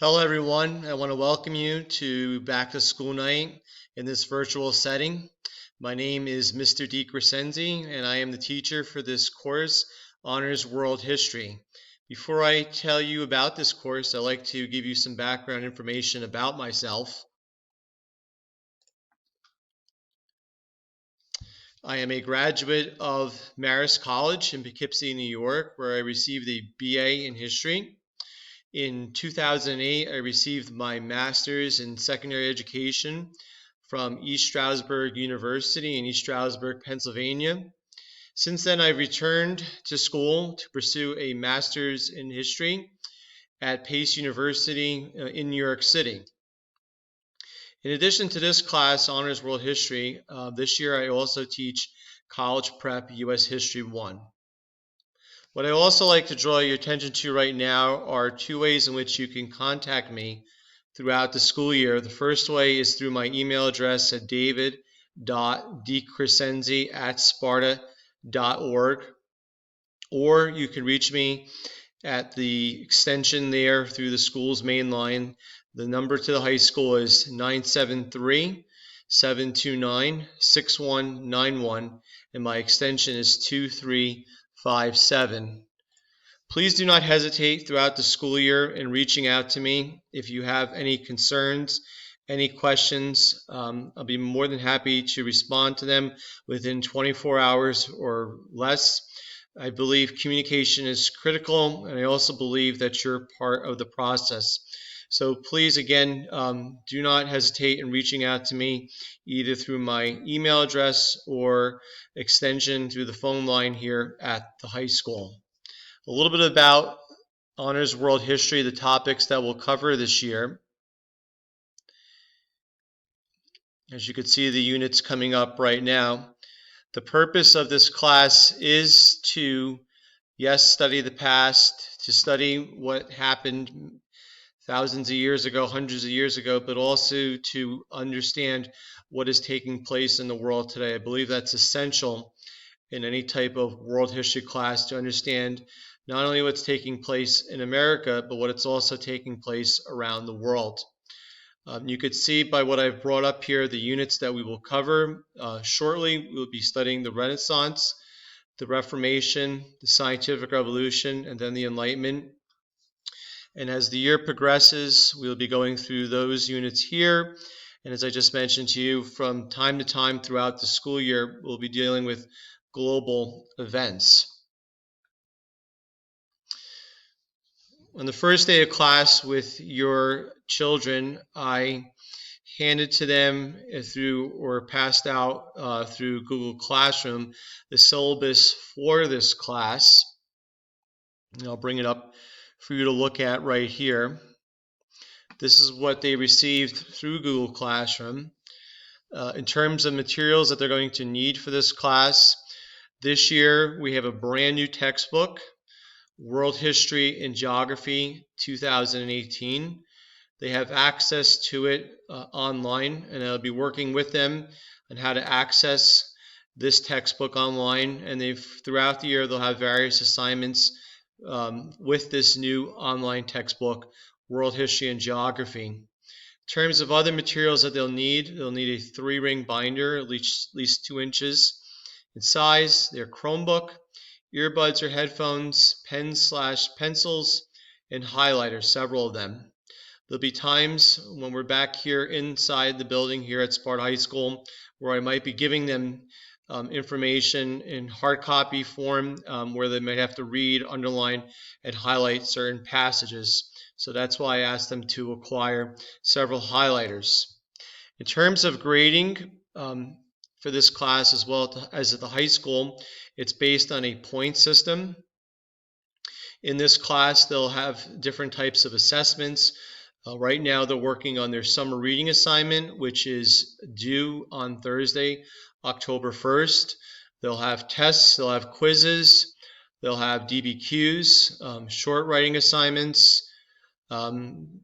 Hello everyone, I want to welcome you to Back to School Night in this virtual setting. My name is Mr. D. Crescenzi and I am the teacher for this course, Honors World History. Before I tell you about this course, I'd like to give you some background information about myself. I am a graduate of Marist College in Poughkeepsie, New York, where I received a BA in History. In 2008, I received my master's in secondary education from East Stroudsburg University in East Stroudsburg, Pennsylvania. Since then, I've returned to school to pursue a master's in history at Pace University in New York City. In addition to this class, Honors World History, this year I also teach College Prep U.S. History 1. What I also like to draw your attention to right now are two ways in which you can contact me throughout the school year. The first way is through my email address at david.dcrescenzi@sparta.org, or you can reach me at the extension there through the school's main line. The number to the high school is 973-729-6191, and my extension is 2357. Please do not hesitate throughout the school year in reaching out to me if you have any concerns, any questions. I'll be more than happy to respond to them within 24 hours or less. I believe communication is critical, and I also believe that you're part of the process. So please, again, do not hesitate in reaching out to me either through my email address or extension through the phone line here at the high school. A little bit about Honors World History, the topics that we'll cover this year. As you can see, the units coming up right now. The purpose of this class is to, yes, study the past, to study what happened thousands of years ago, hundreds of years ago, but also to understand what is taking place in the world today. I believe that's essential in any type of world history class to understand not only what's taking place in America, but what it's also taking place around the world. You could see by what I've brought up here the units that we will cover. Shortly, we'll be studying the Renaissance, the Reformation, the Scientific Revolution, and then the Enlightenment. And as the year progresses, we'll be going through those units here. And as I just mentioned to you, from time to time throughout the school year, we'll be dealing with global events. On the first day of class with your children, I handed to them through or passed out through Google Classroom the syllabus for this class. And I'll bring it up for you to look at right here. This is what they received through Google Classroom. In terms of materials that they're going to need for this class, this year we have a brand new textbook, World History and Geography 2018. They have access to it online, and I'll be working with them on how to access this textbook online. And throughout the year, they'll have various assignments with this new online textbook, World History and Geography. In terms of other materials that they'll need a 3-ring binder, at least 2 inches in size, their Chromebook, earbuds or headphones, pens/pencils, and highlighters, several of them. There'll be times when we're back here inside the building here at Sparta High School where I might be giving them information in hard copy form where they might have to read, underline, and highlight certain passages. So that's why I asked them to acquire several highlighters. In terms of grading for this class as well as at the high school, it's based on a point system. In this class, they'll have different types of assessments. Right now, they're working on their summer reading assignment, which is due on Thursday, October 1st. They'll have tests, they'll have quizzes, they'll have DBQs, short writing assignments,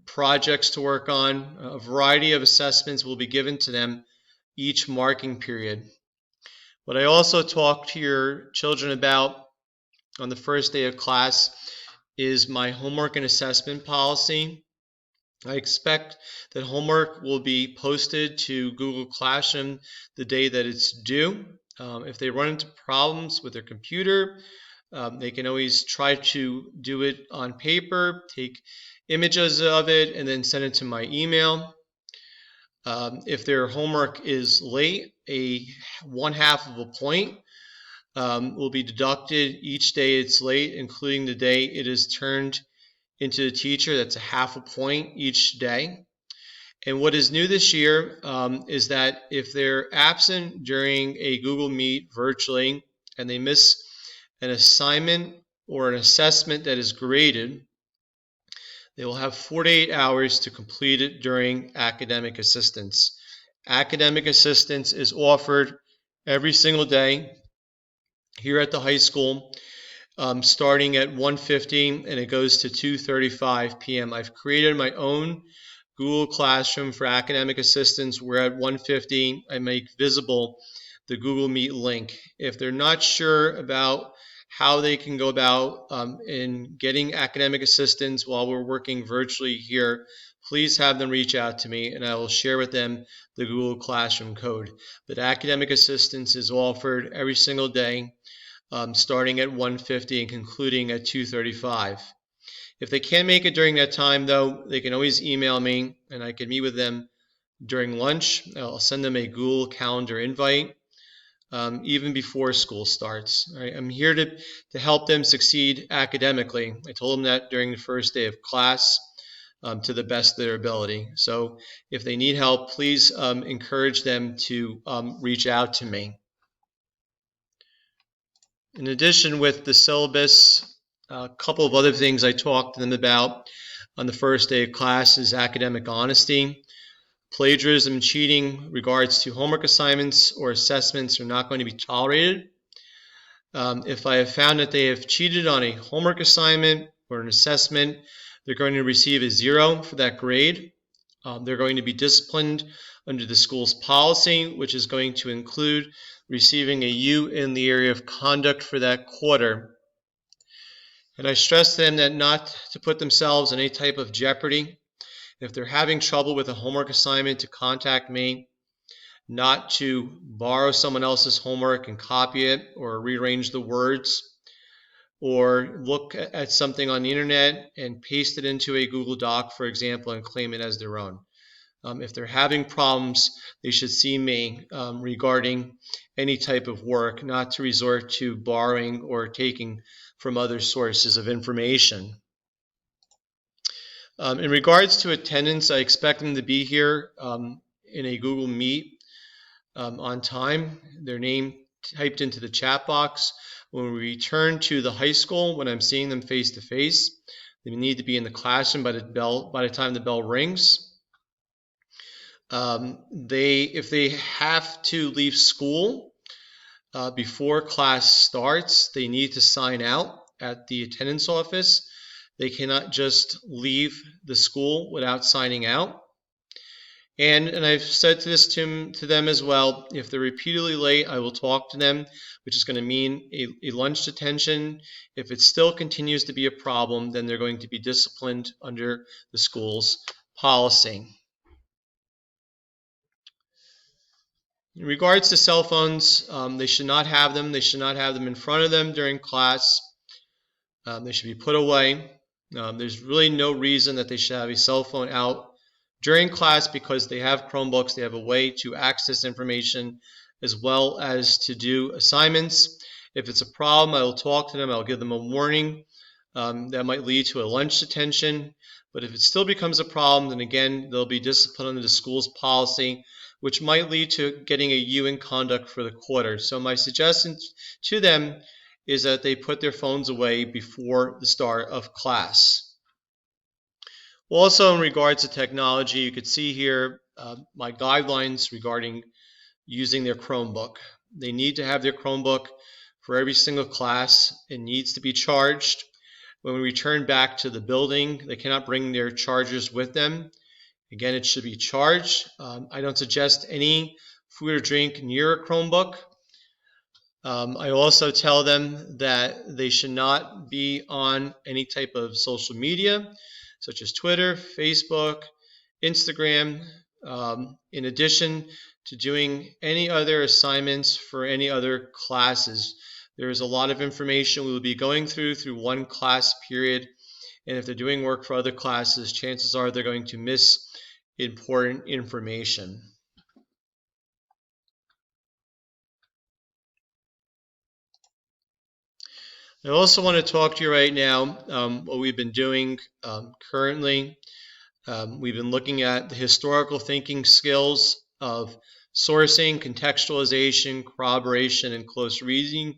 projects to work on. A variety of assessments will be given to them each marking period. What I also talk to your children about on the first day of class is my homework and assessment policy. I expect that homework will be posted to Google Classroom the day that it's due. If they run into problems with their computer, they can always try to do it on paper, take images of it, and then send it to my email. If their homework is late, a 1/2 of a point will be deducted each day it's late, including the day it is turned into the teacher. That's a 1/2 a point each day. And what is new this year is that if they're absent during a Google Meet virtually and they miss an assignment or an assessment that is graded, they will have 48 hours to complete it during academic assistance. Academic assistance is offered every single day here at the high school, starting at 1:50 and it goes to 2:35 p.m. I've created my own Google Classroom for academic assistance where at 1:50 I make visible the Google Meet link. If they're not sure about how they can go about in getting academic assistance while we're working virtually here, please have them reach out to me and I will share with them the Google Classroom code. But academic assistance is offered every single day, starting at 1:50 and concluding at 2:35. If they can't make it during that time, though, they can always email me and I can meet with them during lunch. I'll send them a Google Calendar invite even before school starts. All right, I'm here to help them succeed academically. I told them that during the first day of class to the best of their ability. So if they need help, please encourage them to reach out to me. In addition, with the syllabus, a couple of other things I talked to them about on the first day of class is academic honesty. Plagiarism and cheating regards to homework assignments or assessments are not going to be tolerated. If I have found that they have cheated on a homework assignment or an assessment, they're going to receive a 0 for that grade. They're going to be disciplined under the school's policy, which is going to include receiving a U in the area of conduct for that quarter. And I stress to them that not to put themselves in any type of jeopardy. If they're having trouble with a homework assignment, to contact me, not to borrow someone else's homework and copy it or rearrange the words, or look at something on the internet and paste it into a Google Doc, for example, and claim it as their own. If they're having problems, they should see me regarding any type of work, not to resort to borrowing or taking from other sources of information. In regards to attendance, I expect them to be here in a Google Meet on time, their name typed into the chat box. When we return to the high school, when I'm seeing them face to face, they need to be in the classroom by the time the bell rings. If they have to leave school before class starts, they need to sign out at the attendance office. They cannot just leave the school without signing out. And I've said this to them as well. If they're repeatedly late, I will talk to them, which is going to mean a lunch detention. If it still continues to be a problem, then they're going to be disciplined under the school's policy. In regards to cell phones, they should not have them. They should not have them in front of them during class. They should be put away. There's really no reason that they should have a cell phone out during class because they have Chromebooks. They have a way to access information as well as to do assignments. If it's a problem, I will talk to them. I'll give them a warning that might lead to a lunch detention. But if it still becomes a problem, then again, they'll be disciplined under the school's policy, which might lead to getting a U in conduct for the quarter. So my suggestion to them is that they put their phones away before the start of class. Also, in regards to technology, you could see here my guidelines regarding using their Chromebook. They need to have their Chromebook for every single class. It needs to be charged. When we return back to the building, they cannot bring their chargers with them. Again, it should be charged. I don't suggest any food or drink near a Chromebook. I also tell them that they should not be on any type of social media. such as Twitter, Facebook, Instagram, in addition to doing any other assignments for any other classes. There is a lot of information we will be going through one class period, and if they're doing work for other classes, chances are they're going to miss important information. I also want to talk to you right now what we've been doing currently. We've been looking at the historical thinking skills of sourcing, contextualization, corroboration, and close reading.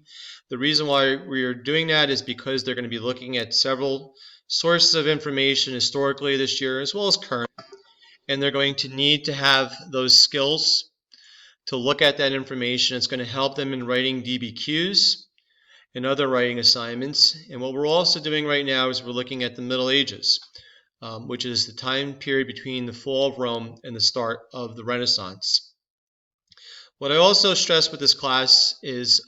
The reason why we are doing that is because they're going to be looking at several sources of information historically this year as well as current, and they're going to need to have those skills to look at that information. It's going to help them in writing DBQs and other writing assignments. And what we're also doing right now is we're looking at the Middle Ages, which is the time period between the fall of Rome and the start of the Renaissance. What I also stress with this class is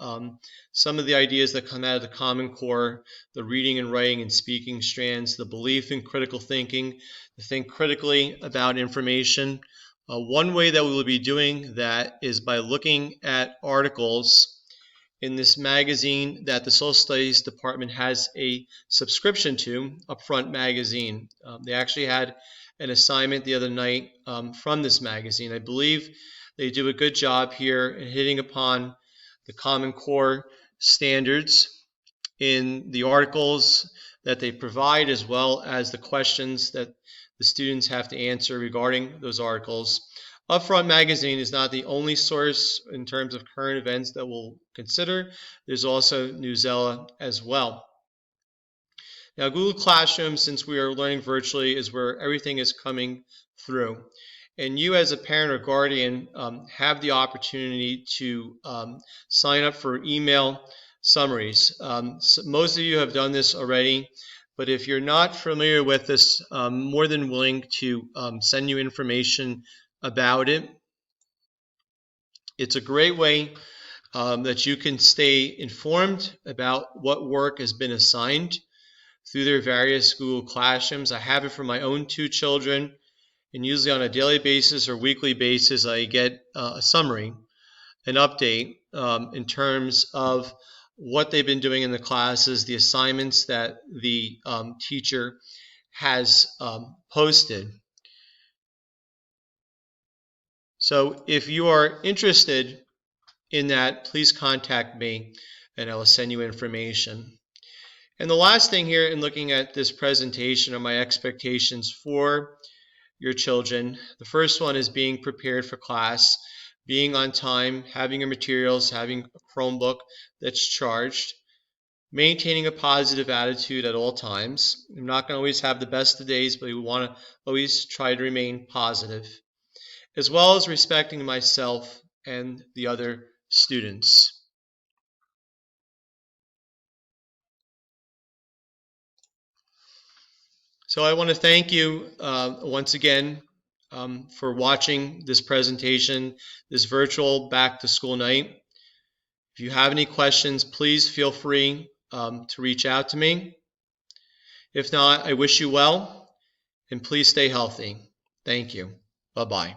some of the ideas that come out of the Common Core, the reading and writing and speaking strands, the belief in critical thinking, to think critically about information. One way that we will be doing that is by looking at articles in this magazine that the Social Studies Department has a subscription to, Upfront Magazine. They actually had an assignment the other night from this magazine. I believe they do a good job here in hitting upon the Common Core standards in the articles that they provide, as well as the questions that the students have to answer regarding those articles. Upfront Magazine is not the only source in terms of current events that we'll consider. There's also Newsela as well. Now, Google Classroom, since we are learning virtually, is where everything is coming through. And you as a parent or guardian have the opportunity to sign up for email summaries. So most of you have done this already, but if you're not familiar with this, I'm more than willing to send you information about it. It's a great way that you can stay informed about what work has been assigned through their various Google Classrooms. I have it for my own 2 children, and usually on a daily basis or weekly basis I get a summary, an update in terms of what they've been doing in the classes, the assignments that the teacher has posted. So if you are interested in that, please contact me and I will send you information. And the last thing here in looking at this presentation are my expectations for your children. The first one is being prepared for class, being on time, having your materials, having a Chromebook that's charged, maintaining a positive attitude at all times. I'm not going to always have the best of days, but we want to always try to remain positive, as well as respecting myself and the other students. So I want to thank you once again for watching this presentation, this virtual back to school night. If you have any questions, please feel free to reach out to me. If not, I wish you well, and please stay healthy. Thank you. Bye-bye.